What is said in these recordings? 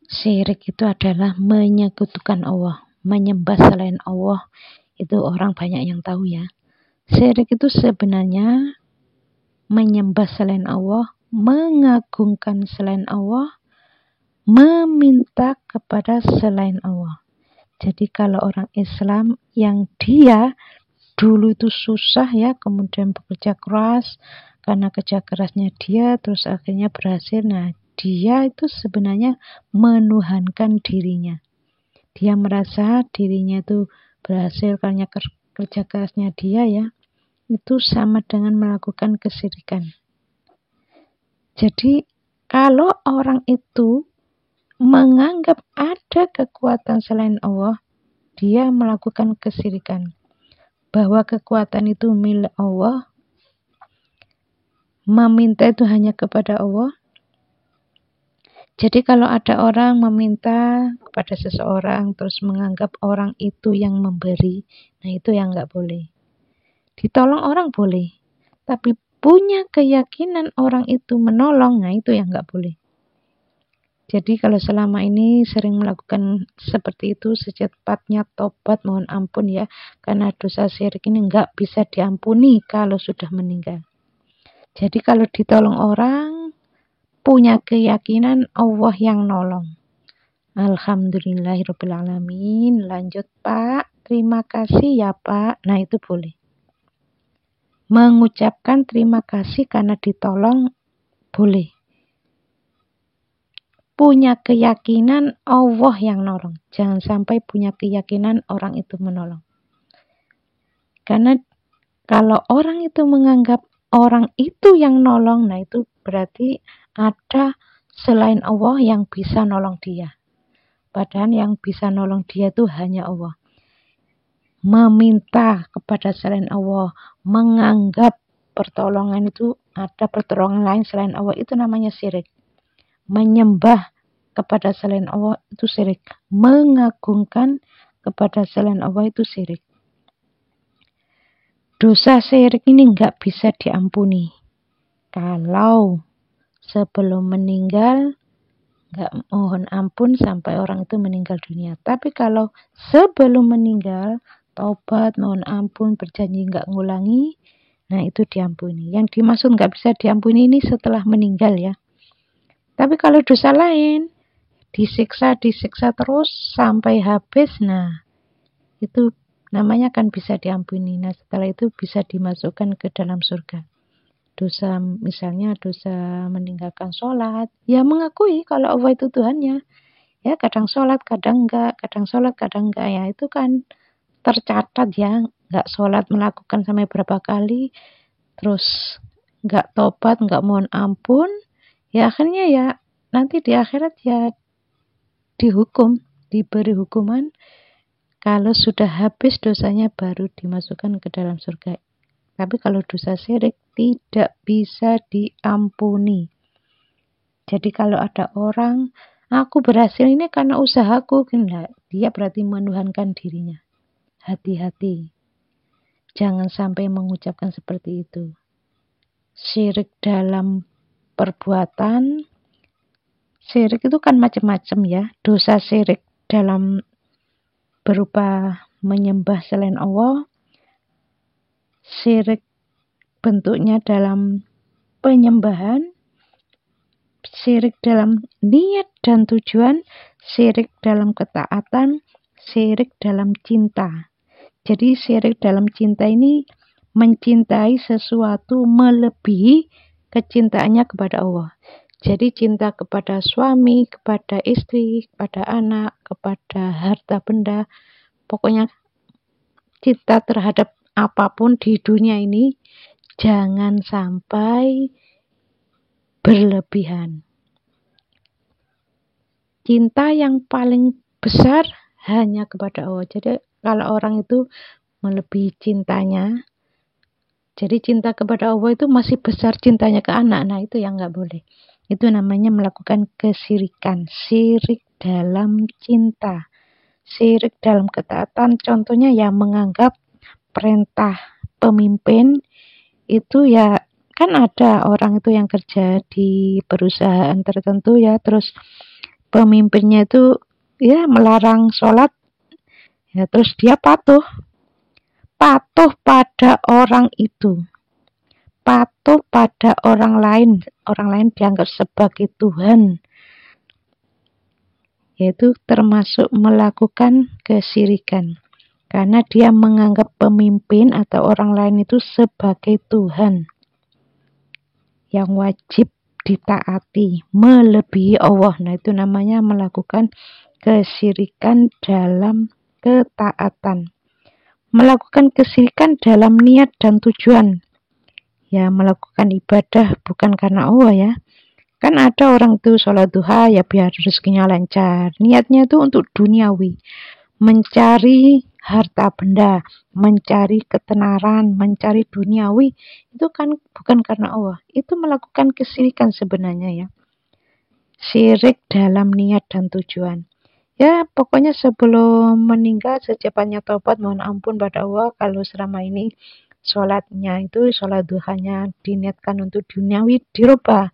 Syirik itu adalah menyekutukan Allah, menyembah selain Allah. Itu orang banyak yang tahu ya. Syirik itu sebenarnya menyembah selain Allah, mengagungkan selain Allah, meminta kepada selain Allah. Jadi kalau orang Islam yang dia dulu itu susah ya, kemudian bekerja keras, karena kerja kerasnya dia terus akhirnya berhasil. Nah, dia itu sebenarnya menuhankan dirinya. Dia merasa dirinya itu berhasil karena kerja kerasnya dia ya. Itu sama dengan melakukan kesyirikan. Jadi kalau orang itu menganggap ada kekuatan selain Allah, dia melakukan kesyirikan. Bahwa kekuatan itu milik Allah, meminta itu hanya kepada Allah. Jadi kalau ada orang meminta kepada seseorang terus menganggap orang itu yang memberi, nah itu yang nggak boleh. Ditolong orang boleh, tapi punya keyakinan orang itu menolong, nah itu yang nggak boleh. Jadi kalau selama ini sering melakukan seperti itu, secepatnya tobat, mohon ampun ya. Karena dosa syirik ini nggak bisa diampuni kalau sudah meninggal. Jadi kalau ditolong orang, punya keyakinan Allah yang nolong. Alhamdulillahirrabbilalamin. Lanjut Pak, terima kasih ya Pak. Nah itu boleh. Mengucapkan terima kasih karena ditolong, boleh. Punya keyakinan Allah yang nolong. Jangan sampai punya keyakinan orang itu menolong. Karena kalau orang itu menganggap orang itu yang nolong, nah itu berarti ada selain Allah yang bisa nolong dia. Padahal yang bisa nolong dia itu hanya Allah. Meminta kepada selain Allah, menganggap pertolongan itu ada pertolongan lain selain Allah, itu namanya syirik. Menyembah kepada selain Allah itu syirik. Mengagungkan kepada selain Allah itu syirik. Dosa syirik ini nggak bisa diampuni. Kalau sebelum meninggal nggak mohon ampun sampai orang itu meninggal dunia. Tapi kalau sebelum meninggal taubat, mohon ampun, berjanji nggak ngulangi, nah itu diampuni. Yang dimaksud nggak bisa diampuni ini setelah meninggal ya. Tapi kalau dosa lain, disiksa terus sampai habis, nah itu namanya kan bisa diampuni. Nah setelah itu bisa dimasukkan ke dalam surga. Dosa, misalnya dosa meninggalkan sholat, ya mengakui kalau Allah itu Tuhannya. Ya kadang sholat, kadang enggak, ya itu kan tercatat ya. Enggak sholat melakukan sampai berapa kali, terus enggak tobat, enggak mohon ampun, ya akhirnya ya nanti di akhirat ya dihukum, diberi hukuman. Kalau sudah habis dosanya baru dimasukkan ke dalam surga. Tapi kalau dosa syirik tidak bisa diampuni. Jadi kalau ada orang, aku berhasil ini karena usahaku, enggak, dia berarti menuhankan dirinya. Hati-hati. Jangan sampai mengucapkan seperti itu. Syirik dalam perbuatan, syirik itu kan macam-macam ya. Dosa syirik dalam berupa menyembah selain Allah, syirik bentuknya dalam penyembahan, syirik dalam niat dan tujuan, syirik dalam ketaatan, syirik dalam cinta. Jadi syirik dalam cinta ini mencintai sesuatu melebihi kecintaannya kepada Allah. Jadi cinta kepada suami, kepada istri, kepada anak, kepada harta benda, pokoknya cinta terhadap apapun di dunia ini jangan sampai berlebihan. Cinta yang paling besar hanya kepada Allah. Jadi kalau orang itu melebihi cintanya, jadi cinta kepada Allah itu masih besar cintanya ke anak, nah itu yang nggak boleh. Itu namanya melakukan kesyirikan, syirik dalam cinta, syirik dalam ketaatan. Contohnya ya menganggap perintah pemimpin itu ya, kan ada orang itu yang kerja di perusahaan tertentu ya, terus pemimpinnya itu ya melarang sholat, ya terus dia patuh pada orang itu, patuh pada orang lain dianggap sebagai Tuhan, yaitu termasuk melakukan kesyirikan. Karena dia menganggap pemimpin atau orang lain itu sebagai Tuhan yang wajib ditaati, melebihi Allah. Nah, itu namanya melakukan kesyirikan dalam ketaatan. Melakukan kesyirikan dalam niat dan tujuan. Ya, melakukan ibadah bukan karena Allah ya. Kan ada orang tuh sholat duha ya biar rezekinya lancar. Niatnya itu untuk duniawi. Mencari harta benda, mencari ketenaran, mencari duniawi. Itu kan bukan karena Allah. Itu melakukan kesyirikan sebenarnya ya. Syirik dalam niat dan tujuan. Ya pokoknya sebelum meninggal secepatnya taubat, mohon ampun pada Allah kalau selama ini sholatnya itu sholat duhanya diniatkan untuk duniawi, dirubah.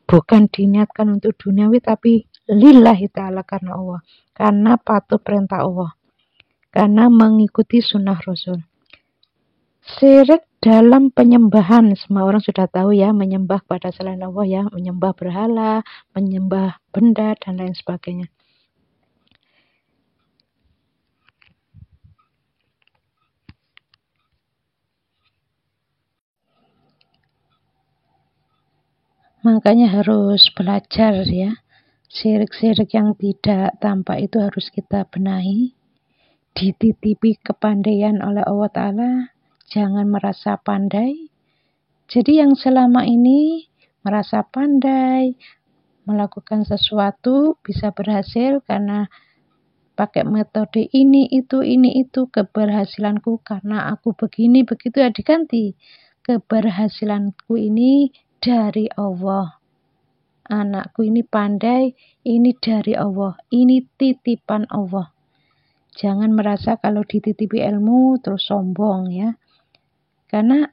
Bukan diniatkan untuk duniawi tapi lillahi ta'ala karena Allah. Karena patuh perintah Allah. Karena mengikuti sunnah Rasul. Syirik dalam penyembahan, semua orang sudah tahu ya, menyembah pada selain Allah ya, menyembah berhala, menyembah benda dan lain sebagainya. Makanya harus belajar ya. Syirik-syirik yang tidak tampak itu harus kita benahi. Dititipi kepandaian oleh Allah Ta'ala. Jangan merasa pandai. Jadi yang selama ini merasa pandai, melakukan sesuatu bisa berhasil karena pakai metode ini itu keberhasilanku karena aku begini begitu ya diganti. Keberhasilanku ini dari Allah. Anakku ini pandai, ini dari Allah, ini titipan Allah. Jangan merasa kalau dititipi ilmu terus sombong ya. Karena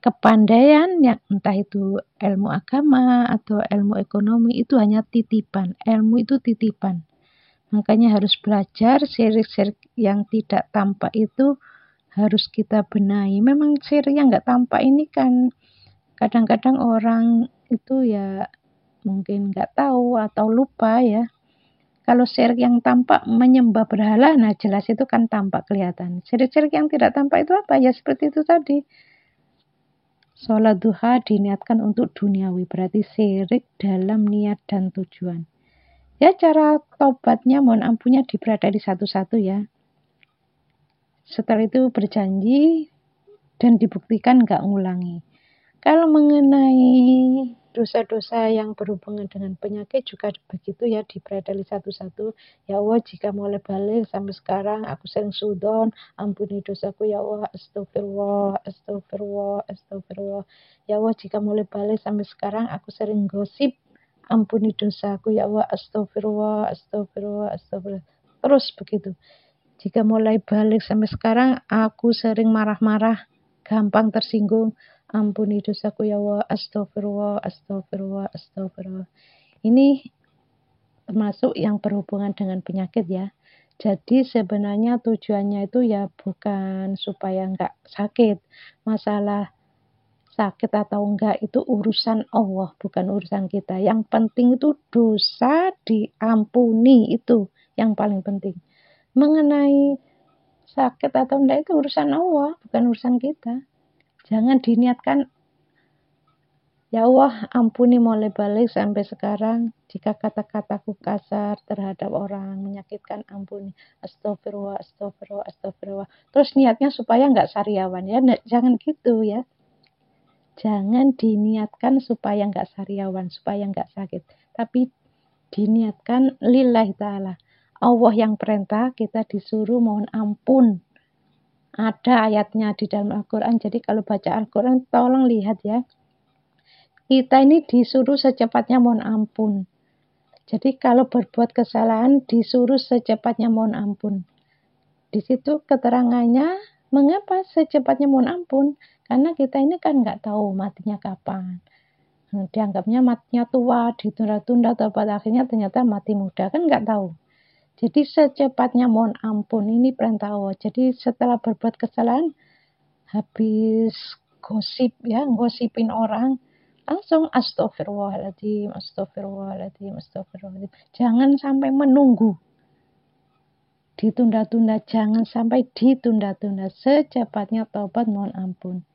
kepandaian yang entah itu ilmu agama atau ilmu ekonomi itu hanya titipan. Ilmu itu titipan. Makanya harus belajar syirik-syirik yang tidak tampak itu harus kita benahi. Memang syirik yang nggak tampak ini kan kadang-kadang orang itu ya mungkin nggak tahu atau lupa ya. Kalau syirik yang tampak menyembah berhala, nah jelas itu kan tampak kelihatan. Syirik-syirik yang tidak tampak itu apa? Ya seperti itu tadi. Sholat duha diniatkan untuk duniawi, berarti syirik dalam niat dan tujuan. Ya cara tobatnya mohon ampunnya diberadai satu-satu ya. Setelah itu berjanji dan dibuktikan nggak ngulangi. Kalau mengenai dosa-dosa yang berhubungan dengan penyakit juga begitu ya, diberadali satu-satu. Ya Allah, jika mulai balik sampai sekarang aku sering sudon, ampuni dosaku ya Allah, astagfirullah, astagfirullah, astagfirullah. Ya Allah, jika mulai balik sampai sekarang aku sering gosip, ampuni dosaku ya Allah, astagfirullah, astagfirullah, astagfirullah. Terus begitu. Jika mulai balik sampai sekarang aku sering marah-marah, gampang tersinggung, ampuni dosaku ya Allah, astagfirullah, astagfirullah, astagfirullah. Ini termasuk yang berhubungan dengan penyakit ya. Jadi sebenarnya tujuannya itu ya bukan supaya nggak sakit. Masalah sakit atau enggak itu urusan Allah, bukan urusan kita. Yang penting itu dosa diampuni, itu yang paling penting. Mengenai sakit atau enggak itu urusan Allah, bukan urusan kita. Jangan diniatkan, ya Allah ampuni mulai balik sampai sekarang. Jika kata-kataku kasar terhadap orang, menyakitkan, ampuni. Astagfirullah, astagfirullah, astagfirullah. Terus niatnya supaya enggak sariawan ya. Jangan gitu ya. Jangan diniatkan supaya enggak sariawan, supaya enggak sakit. Tapi diniatkan lillahi ta'ala. Allah yang perintah, kita disuruh mohon ampun. Ada ayatnya di dalam Al-Quran. Jadi kalau baca Al-Quran tolong lihat ya. Kita ini disuruh secepatnya mohon ampun. Jadi kalau berbuat kesalahan disuruh secepatnya mohon ampun. Di situ keterangannya mengapa secepatnya mohon ampun. Karena kita ini kan nggak tahu matinya kapan. Dianggapnya matinya tua, ditunda-tunda, atau pada akhirnya ternyata mati muda, kan nggak tahu. Jadi secepatnya mohon ampun, ini perintah Allah. Jadi setelah berbuat kesalahan, habis gosip ya, gosipin orang, langsung astagfirullahaladzim, astagfirullahaladzim, astagfirullahaladzim. Jangan sampai menunggu, ditunda-tunda, jangan sampai ditunda-tunda. Secepatnya taubat mohon ampun.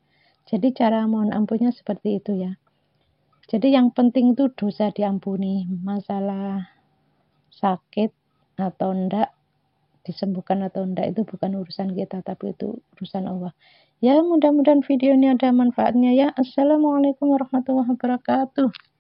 Jadi cara mohon ampunnya seperti itu ya. Jadi yang penting itu dosa diampuni. Masalah sakit atau enggak, disembuhkan atau enggak, itu bukan urusan kita, tapi itu urusan Allah. Ya, mudah-mudahan video ini ada manfaatnya ya. Assalamualaikum warahmatullahi wabarakatuh.